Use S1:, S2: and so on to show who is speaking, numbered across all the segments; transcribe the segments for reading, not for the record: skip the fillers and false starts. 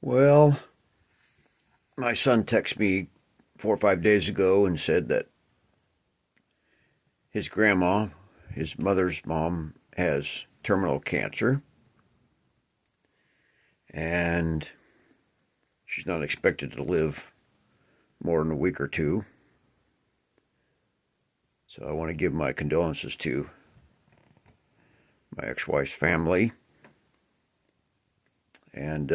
S1: Well, my son texted me 4 or 5 days ago and said that his grandma, his mother's mom, has terminal cancer and she's not expected to live more than a week or two. So I want to give my condolences to my ex-wife's family and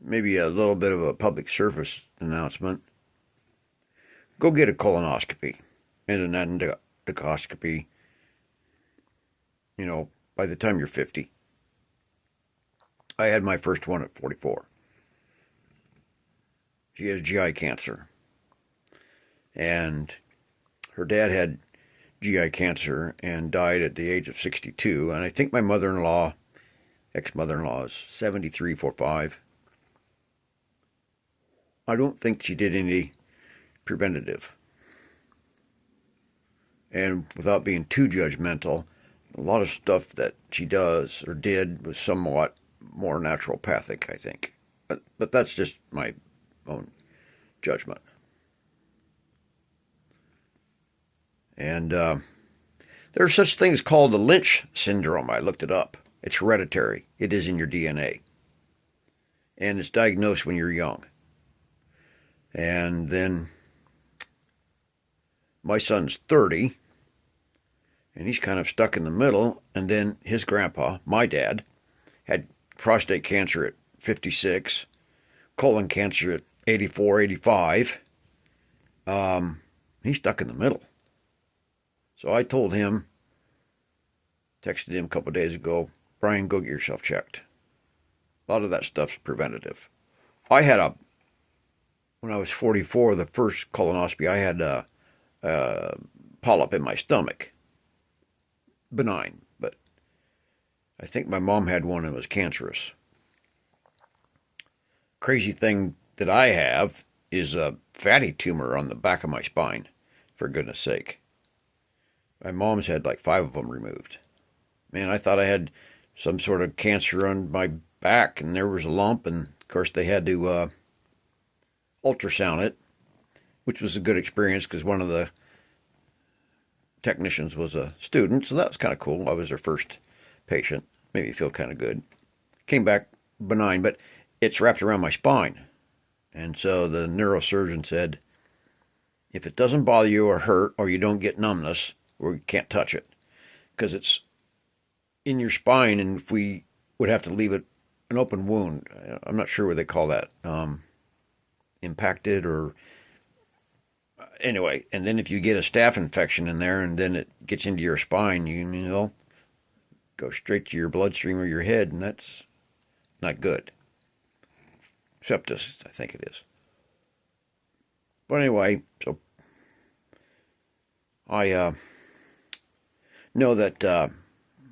S1: maybe a little bit of a public service announcement. Go get a colonoscopy and an endoscopy, by the time you're 50. I had my first one at 44. She has GI cancer. And her dad had GI cancer and died at the age of 62. And I think my mother-in-law, ex-mother-in-law, is 73, 45. I don't think she did any preventative. And without being too judgmental, a lot of stuff that she does or did was somewhat more naturopathic, I think. But that's just my own judgment. And there's such things called the Lynch syndrome. I looked it up. It's hereditary. It is in your DNA. And it's diagnosed when you're young. And then my son's 30, and he's kind of stuck in the middle. And then his grandpa, my dad, had prostate cancer at 56, colon cancer at 84, 85. He's stuck in the middle. So I told him, texted him a couple of days ago, Brian, go get yourself checked. A lot of that stuff's preventative. When I was 44, the first colonoscopy, I had a polyp in my stomach. Benign, but I think my mom had one and it was cancerous. Crazy thing that I have is a fatty tumor on the back of my spine, for goodness sake. My mom's had like 5 of them removed. Man, I thought I had some sort of cancer on my back, and there was a lump, and of course they had to ultrasound it, which was a good experience because one of the technicians was a student, so that was kind of cool. I was their first patient. Made me feel kind of good. Came back benign, but it's wrapped around my spine. And so the neurosurgeon said, if it doesn't bother you or hurt or you don't get numbness, we can't touch it because it's in your spine, and if we would have to leave it an open wound. I'm not sure what they call that. Impacted or anyway, and then if you get a staph infection in there and then it gets into your spine, you go straight to your bloodstream or your head, and that's not good. Sepsis, I think it is. But anyway, so I know that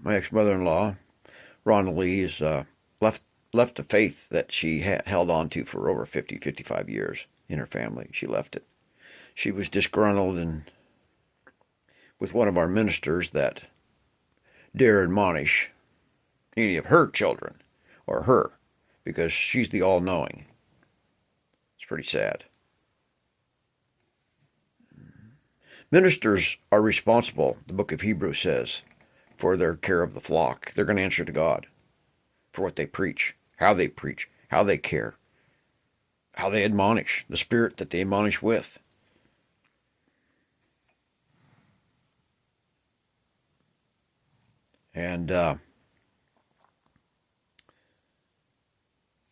S1: my ex-mother-in-law, Rhonda Lee, is left a faith that she held on to for over 50, 55 years in her family. She left it. She was disgruntled with one of our ministers that dare admonish any of her children or her because she's the all-knowing. It's pretty sad. Ministers are responsible, the book of Hebrews says, for their care of the flock. They're going to answer to God for what they preach, how they care, how they admonish, the spirit that they admonish with. And,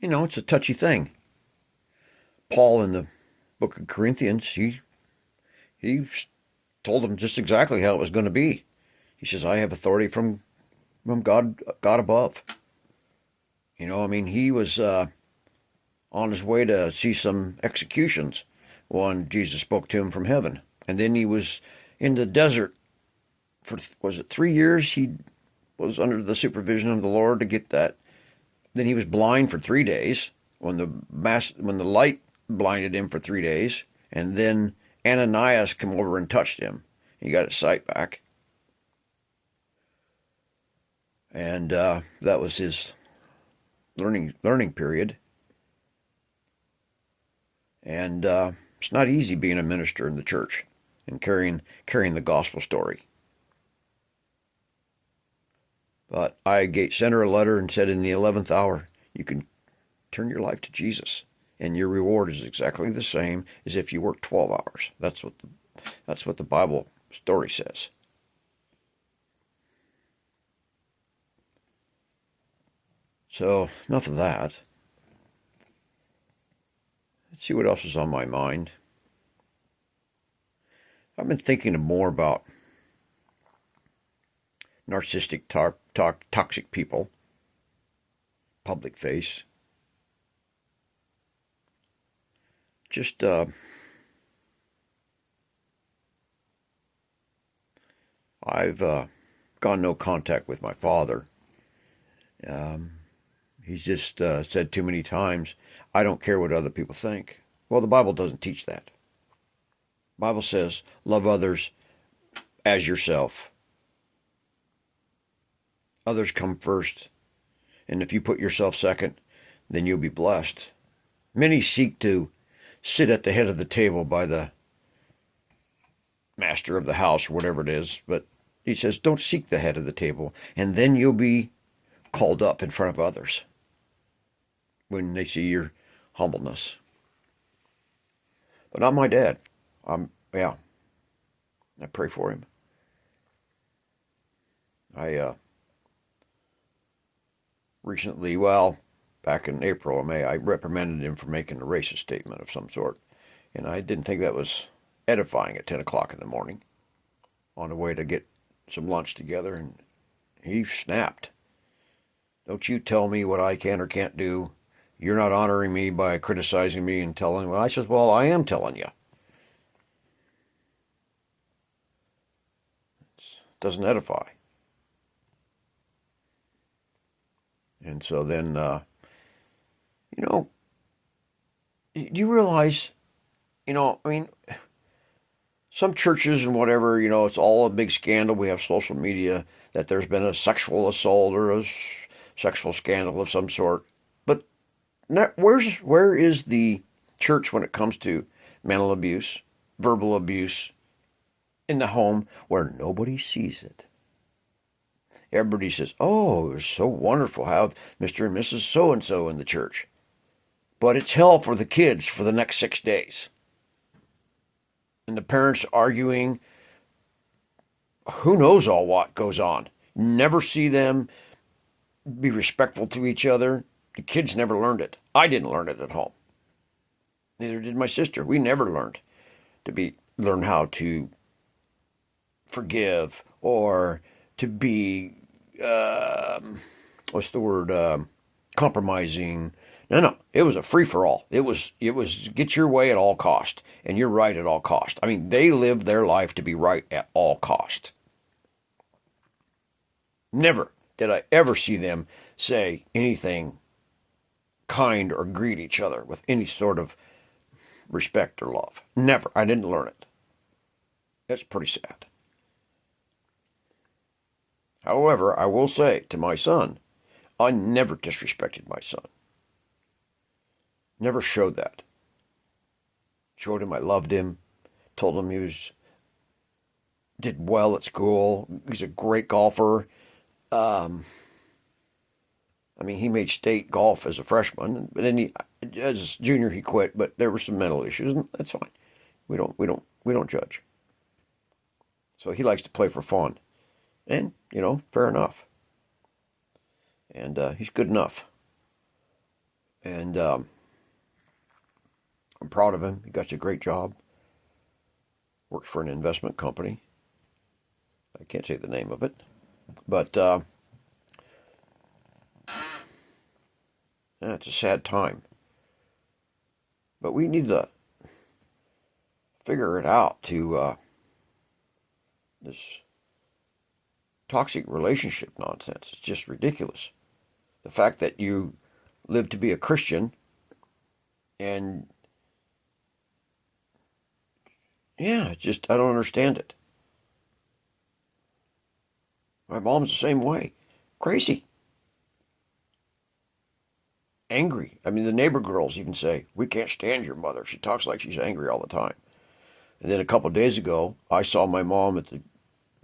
S1: it's a touchy thing. Paul in the book of Corinthians, he told them just exactly how it was going to be. He says, I have authority from God above. He was on his way to see some executions when Jesus spoke to him from heaven. And then he was in the desert for, was it 3 years? He was under the supervision of the Lord to get that. Then he was blind for 3 days when the light blinded him for 3 days. And then Ananias came over and touched him. He got his sight back. And that was his learning period. And it's not easy being a minister in the church and carrying the gospel story. But I sent her a letter and said, in the 11th hour, you can turn your life to Jesus, and your reward is exactly the same as if you worked 12 hours. That's what the Bible story says. So enough of that. Let's see what else is on my mind. I've been thinking more about narsistic, toxic people, public face. Just I've gone no contact with my father. He's just said too many times, I don't care what other people think. Well, the Bible doesn't teach that. The Bible says, love others as yourself. Others come first. And if you put yourself second, then you'll be blessed. Many seek to sit at the head of the table by the master of the house or whatever it is. But he says, don't seek the head of the table. And then you'll be called up in front of others when they see your humbleness. But not my dad. I pray for him. I recently, back in April or May, I reprimanded him for making a racist statement of some sort. And I didn't think that was edifying at 10 o'clock in the morning on the way to get some lunch together. And he snapped. Don't you tell me what I can or can't do. You're not honoring me by criticizing me and telling me. Well, I says, well, I am telling you. It doesn't edify. And so then, you realize, some churches and whatever, it's all a big scandal. We have social media that there's been a sexual assault or a sexual scandal of some sort. But where is the church when it comes to mental abuse, verbal abuse in the home where nobody sees it? Everybody says, oh, it's so wonderful to have Mr. and Mrs. So-and-so in the church. But it's hell for the kids for the next 6 days. And the parents arguing, who knows all what goes on. Never see them be respectful to each other. The kids never learned it. I didn't learn it at home. Neither did my sister. We never learned learn how to forgive or to be, compromising. No, it was a free-for-all. It was get your way at all cost, and you're right at all cost. I mean, they lived their life to be right at all cost. Never did I ever see them say anything kind or greet each other with any sort of respect or love. Never. I didn't learn it. That's pretty sad. However, I will say to my son, I never disrespected my son. Never showed that. Showed him I loved him. Told him he did well at school. He's a great golfer. He made state golf as a freshman, but then as a junior, he quit. But there were some mental issues, and that's fine. We don't judge. So he likes to play for fun, and fair enough. And he's good enough. And I'm proud of him. He got a great job. Works for an investment company. I can't say the name of it, but it's a sad time. But we need to figure it out to this toxic relationship nonsense. It's just ridiculous. The fact that you live to be a Christian and I don't understand it. My mom's the same way. Crazy. Angry. I mean, the neighbor girls even say, "We can't stand your mother. She talks like she's angry all the time." And then a couple of days ago, I saw my mom at the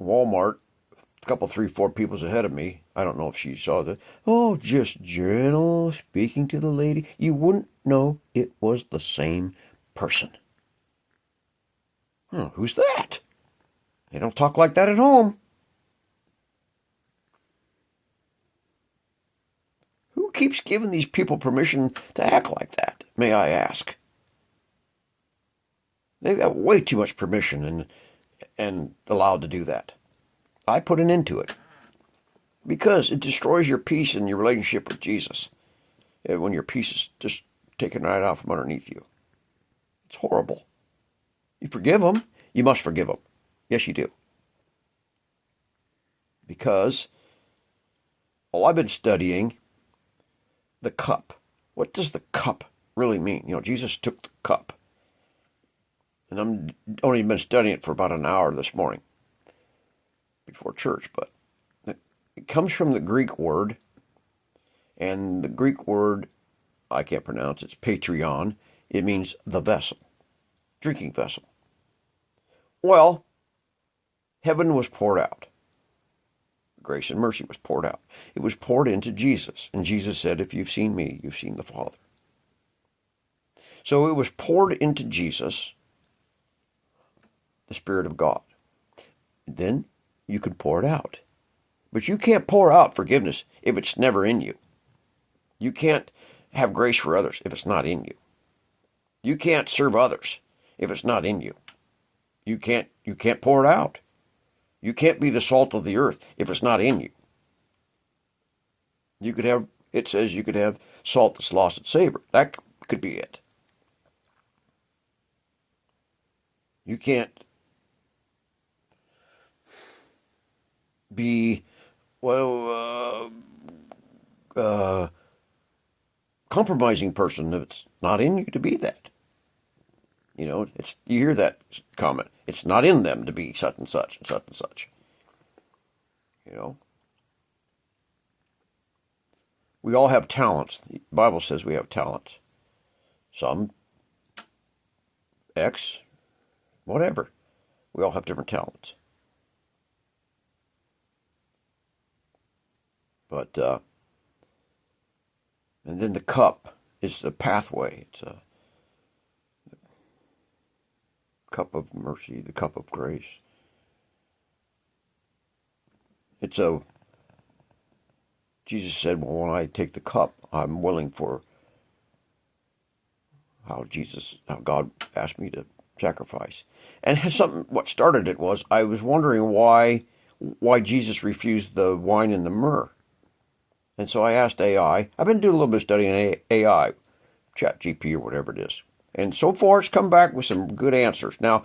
S1: Walmart, a couple, three, four peoples ahead of me. I don't know if she saw that. Oh, just gentle, speaking to the lady. You wouldn't know it was the same person. Oh, who's that? They don't talk like that at home. Who keeps giving these people permission to act like that, may I ask? They've got way too much permission and allowed to do that. I put an end to it because it destroys your peace and your relationship with Jesus when your peace is just taken right out from underneath you. It's horrible. You forgive them. You must forgive them. Yes, you do. Because, I've been studying the cup. What does the cup really mean? Jesus took the cup. And I've only been studying it for about an hour this morning before church, but it comes from the Greek word, and the Greek word, I can't pronounce, it's patreon. It means the vessel, drinking vessel. Well, heaven was poured out. Grace and mercy was poured out. It was poured into Jesus, and Jesus said, "If you've seen me, you've seen the Father." So it was poured into Jesus, the Spirit of God. Then you could pour it out. But you can't pour out forgiveness if it's never in you. You can't have grace for others if it's not in you. You can't serve others if it's not in you. You can't pour it out. You can't be the salt of the earth if it's not in you. It says you could have salt that's lost its savor. That could be it. You can't be, compromising person if it's not in you to be that. You hear that comment. It's not in them to be such and such and such and such. We all have talents. The Bible says we have talents. Some, X, whatever. We all have different talents. But, and then the cup is the pathway. It's a cup of mercy, the cup of grace. Jesus said, well, when I take the cup, I'm willing for how God asked me to sacrifice. And what started it was, I was wondering why Jesus refused the wine and the myrrh. And so I asked AI. I've been doing a little bit of studying AI, ChatGPT or whatever it is. And so far it's come back with some good answers. Now,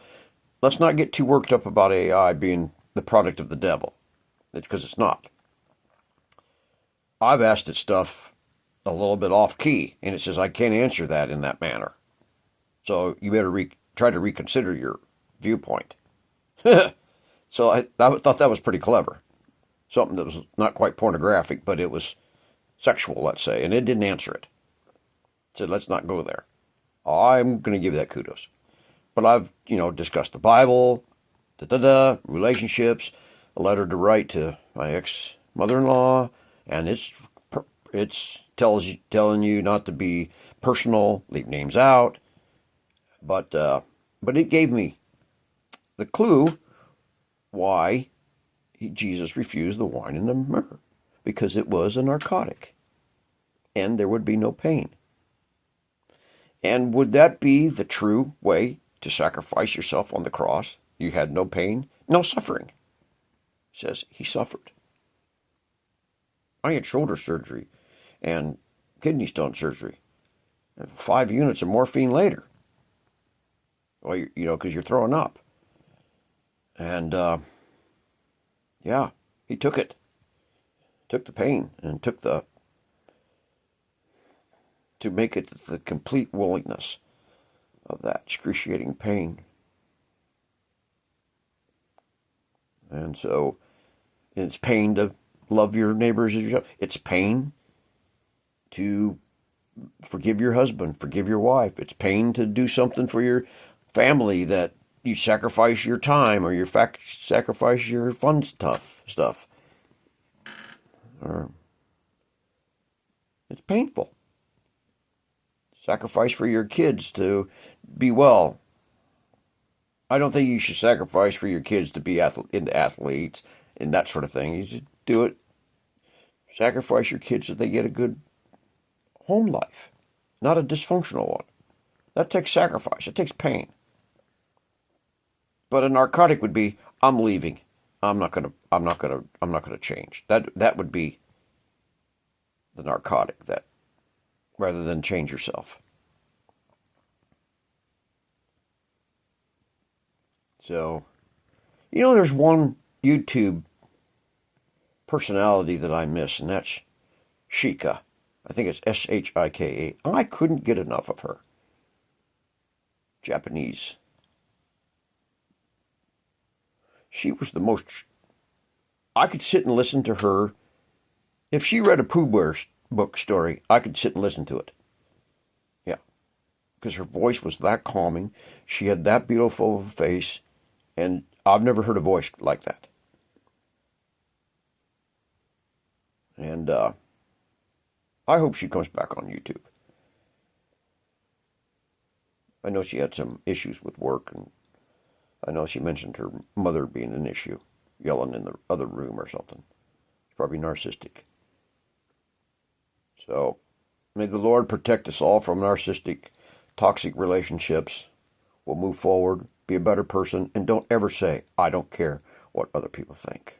S1: let's not get too worked up about AI being the product of the devil, because it's not. I've asked it stuff a little bit off key, and it says I can't answer that in that manner. So you better try to reconsider your viewpoint. So I thought that was pretty clever. Something that was not quite pornographic, but it was sexual, let's say, and it didn't answer it. It said, let's not go there. I'm going to give that kudos. But I've, discussed the Bible, relationships, a letter to write to my ex-mother-in-law, and it's telling you not to be personal, leave names out, but it gave me the clue why Jesus refused the wine and the myrrh, because it was a narcotic, and there would be no pain. And would that be the true way to sacrifice yourself on the cross? You had no pain, no suffering. It says he suffered. I had shoulder surgery and kidney stone surgery. And 5 units of morphine later. Well, because you're throwing up. And, he took it. Took the pain and to make it the complete willingness of that excruciating pain. And so it's pain to love your neighbors as yourself. It's pain to forgive your husband, forgive your wife. It's pain to do something for your family that you sacrifice your time or sacrifice your fun stuff. Or it's painful. Sacrifice for your kids to be well. I don't think you should sacrifice for your kids to be into athletes and that sort of thing. You should do it. Sacrifice your kids so they get a good home life, not a dysfunctional one. That takes sacrifice. It takes pain. But a narcotic would be, I'm leaving. I'm not gonna change. That would be the narcotic, that rather than change yourself. So, there's one YouTube personality that I miss, and that's Shika. I think it's Shika. I couldn't get enough of her. Japanese. She was the most. I could sit and listen to her. If she read a Pooh Bear book story, I could sit and listen to it. Yeah. Because her voice was that calming. She had that beautiful of a face. And I've never heard a voice like that. And I hope she comes back on YouTube. I know she had some issues with work, and I know she mentioned her mother being an issue, yelling in the other room or something. She's probably narcissistic. So, may the Lord protect us all from narcissistic, toxic relationships. We'll move forward, be a better person, and don't ever say, I don't care what other people think.